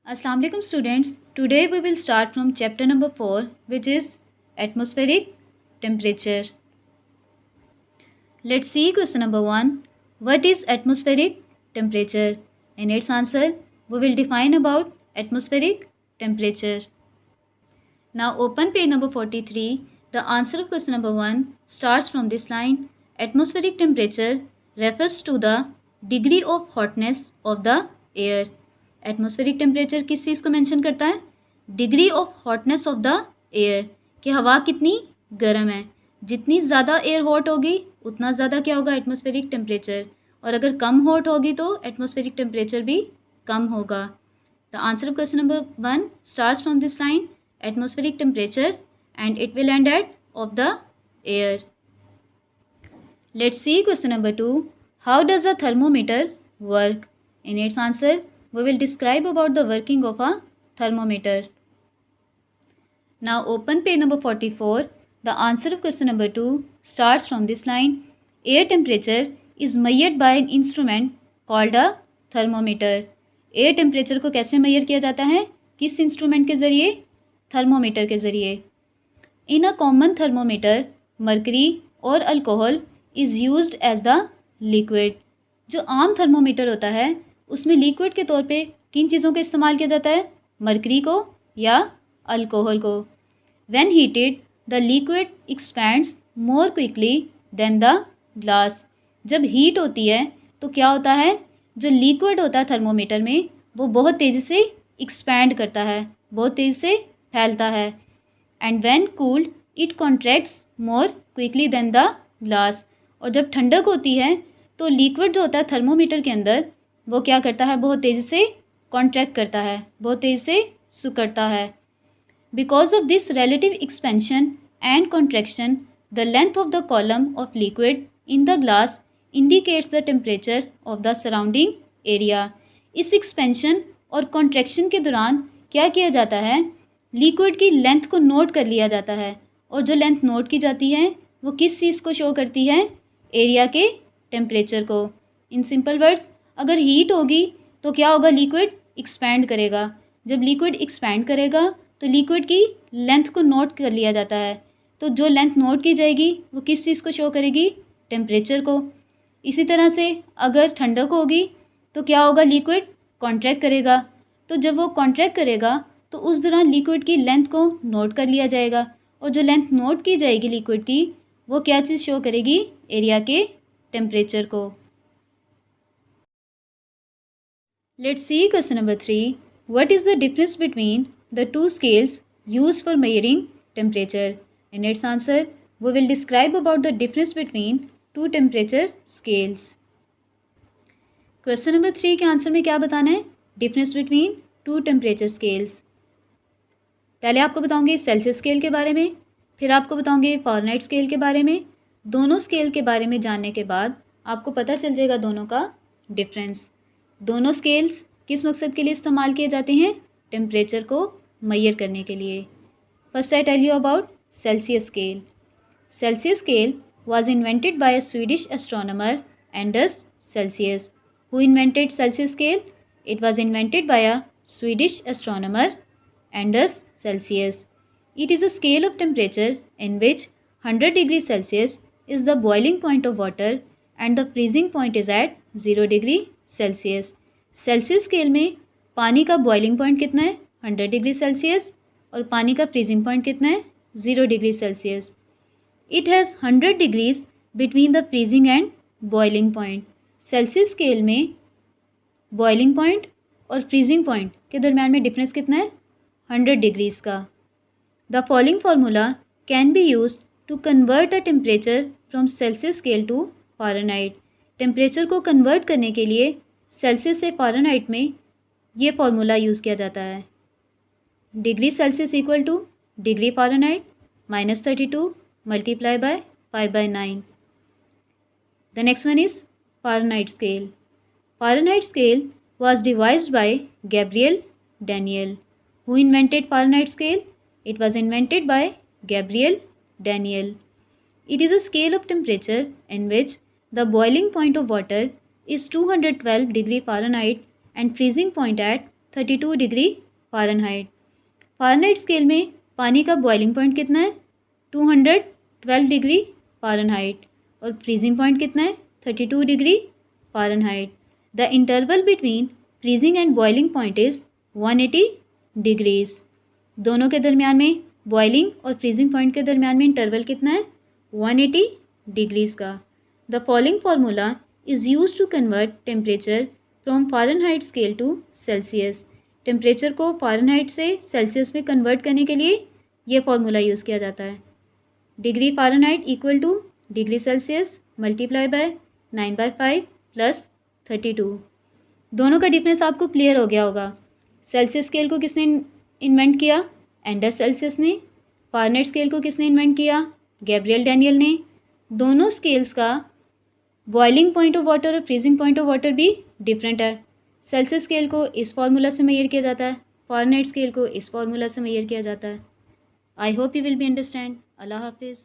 Assalamu alaikum students. Today we will start from chapter number 4, which is atmospheric temperature. Let's see question number 1. What is atmospheric temperature? In its answer, we will define about atmospheric temperature. Now open page number 43. The answer of question number 1 starts from this line. Atmospheric temperature refers to the degree of hotness of the air. Atmospheric temperature किस चीज़ को mention करता है? Degree of hotness of the air, कि हवा कितनी गर्म है. जितनी ज़्यादा एयर हॉट होगी उतना ज़्यादा क्या होगा एटमॉस्फेरिक टेम्परेचर, और अगर कम हॉट होगी तो एटमॉस्फेरिक टेम्परेचर भी कम होगा. The answer of question number 1 starts from this line atmospheric temperature and it will end at of the air. Let's see question number 2. How does a thermometer work? In its answer we will describe about the working of a thermometer. Now open page number 44. The answer of question number 2 starts from this line. Air temperature is measured by an instrument called a thermometer. Air temperature को कैसे major किया जाता है? किस instrument के ज़रिए? Thermometer के ज़रिए. In a common thermometer mercury और alcohol is used as the liquid. जो आम थर्मोमीटर होता है उसमें लिक्विड के तौर पे किन चीज़ों का इस्तेमाल किया जाता है? मरकरी को या अल्कोहल को. When heated the liquid expands more quickly than the glass. जब हीट होती है तो क्या होता है? जो लिक्विड होता है थर्मोमीटर में वो बहुत तेज़ी से एक्सपैंड करता है, बहुत तेज़ी से फैलता है. And when cooled it contracts more quickly than the glass. और जब ठंडक होती है तो लिक्विड जो होता है थर्मोमीटर के अंदर वो क्या करता है? बहुत तेज़ी से कॉन्ट्रैक्ट करता है, बहुत तेज़ी से सिकुड़ता है. Because of this relative expansion and contraction the length of the column of liquid in the glass indicates the temperature of the surrounding area. इस एक्सपेंशन और कॉन्ट्रैक्शन के दौरान क्या किया जाता है? लिक्विड की लेंथ को नोट कर लिया जाता है, और जो लेंथ नोट की जाती है वो किस चीज़ को शो करती है? एरिया के टेम्परेचर को. इन सिंपल वर्ड्स, अगर हीट होगी तो क्या होगा? लिक्विड एक्सपैंड करेगा. जब लिक्विड एक्सपैंड करेगा तो लिक्विड की लेंथ को नोट कर लिया जाता है. तो जो लेंथ नोट की जाएगी वो किस चीज़ को शो करेगी? टेम्परेचर को. इसी तरह से अगर ठंडक होगी तो क्या होगा? लिक्विड कॉन्ट्रैक्ट करेगा. तो जब वो कॉन्ट्रैक्ट करेगा तो उस दौरान लिक्विड की लेंथ को नोट कर लिया जाएगा, और जो लेंथ नोट की जाएगी लिक्विड की वो क्या चीज़ शो करेगी? एरिया के टेम्परेचर को. Let's see question number 3. What is the difference between the two scales used for measuring temperature? In its answer, we will describe about the difference between two temperature scales. Question number 3 के answer में क्या बताना है? Difference between two temperature scales. पहले आपको बताऊंगे Celsius scale के बारे में, फिर आपको बताऊंगे फ़ारेनहाइट स्केल के बारे में. दोनों स्केल के बारे में जानने के बाद आपको पता चल जाएगा दोनों का डिफरेंस. दोनों स्केल्स किस मकसद के लिए इस्तेमाल किए जाते हैं? टेम्परेचर को मेजर करने के लिए. First I tell you about Celsius scale. Celsius scale was invented by a Swedish astronomer Anders Celsius. Who invented Celsius scale? It was invented by a Swedish astronomer Anders Celsius. It is a scale of temperature in which 100 degree Celsius is the boiling point of water and the freezing point is at 0 degree Celsius. Celsius scale में पानी का boiling point कितना है? 100 degree Celsius, और पानी का freezing point कितना है? 0 degree Celsius. It has 100 degrees between the freezing and boiling point. Celsius scale में बॉइलिंग पॉइंट और फ्रीजिंग पॉइंट के दरम्यान में डिफरेंस कितना है? 100 डिग्रीज़ का. The following formula can be used to convert a temperature from Celsius scale to Fahrenheit. Temperature को convert करने के लिए सेल्सियस से फ़ारेनहाइट में ये फार्मूला यूज़ किया जाता है. Degree Celsius equal to degree Fahrenheit -32 multiply by 5/9. The next one is Fahrenheit scale. Fahrenheit scale was devised by Gabriel Daniel. Who invented Fahrenheit scale? It was invented by Gabriel Daniel. It is a scale of temperature in which the boiling point of water is 212 degree Fahrenheit and freezing point at 32 degree Fahrenheit. Fahrenheit scale में पानी का boiling point कितना है? 212 degree Fahrenheit. और freezing point कितना है? 32 degree Fahrenheit. The interval between freezing and boiling point is 180 degrees. दोनों के दरमियान में, बॉइलिंग और फ्रीजिंग पॉइंट के दरमियान में इंटरवल कितना है? 180 डिग्रीज़ का। The following formula is use to convert temperature from Fahrenheit scale to Celsius. Temperature को फ़ारेनहाइट से सेल्सियस में कन्वर्ट करने के लिए ये फार्मूला यूज़ किया जाता है। Degree Fahrenheit equal to degree Celsius multiply by 9/5 plus 32। दोनों का डिफरेंस आपको क्लियर हो गया होगा। सेल्सियस स्केल को किसने इन्वेंट किया? एंडर्स सेल्सियस ने। फ़ारेनहाइट स्केल को किसने इन्वेंट किया? गैब्रियल डैनियल ने। दोनों स्केल्स का बॉइलिंग पॉइंट ऑफ वाटर और फ्रीजिंग पॉइंट ऑफ वाटर भी डिफरेंट है। सेल्सियस स्केल को इस फार्मूला से मेजर किया जाता है, फ़ारेनहाइट स्केल को इस फार्मूला से मेजर किया जाता है। I hope you will be understand. अल्लाह हाफिज़।